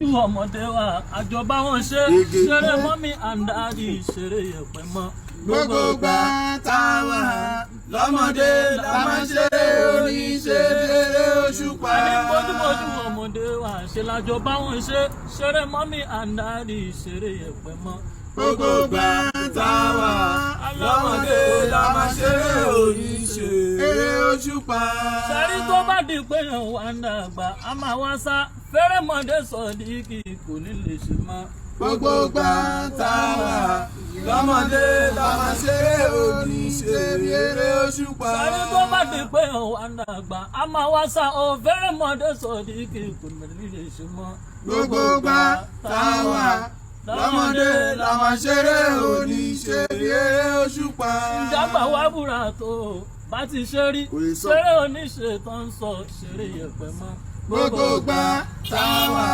ọmọdé wa àjọba wọn ṣeré mọ́mí and daddy ṣeré yẹ̀pẹ̀ mọ́. Gbogbo gbà táwa lọ́mọdé la máa ṣeré oníṣeré òṣùpá. Àní bójúbójú ọmọdé wa ṣe lájọba wọn ṣeré mọ́mí and daddy ṣeré yẹ̀pẹ̀ mọ́. Gbogbo gbà táwa lọ́mọdé la máa ṣeré oníṣeré òṣùpá. Sẹ́rí tó bá di pé yàn wá ń dàgbà, a máa wá sá fẹ́rẹ́mọdé Sodiq kò ní lè ṣe mọ́. Gbogbo gbà táwa lọ́mọdé la máa ṣeré oníṣeré òṣùpá. Sẹ́rí tó bá di pé yàn wá ń dàgbà, a máa wá sá fẹ́rẹ́mọdé Sodiq kò ní lè ṣe mọ́. Gbogbo gbà táwa lọ́mọdé la máa ṣeré oníṣeré òṣùpá. Ìjàgbá wá búra tó bá ti ṣe rí ṣeré oníṣe tó ń sọ ṣeré yẹ̀pẹ̀ mọ́. Gbogbo gbà táwa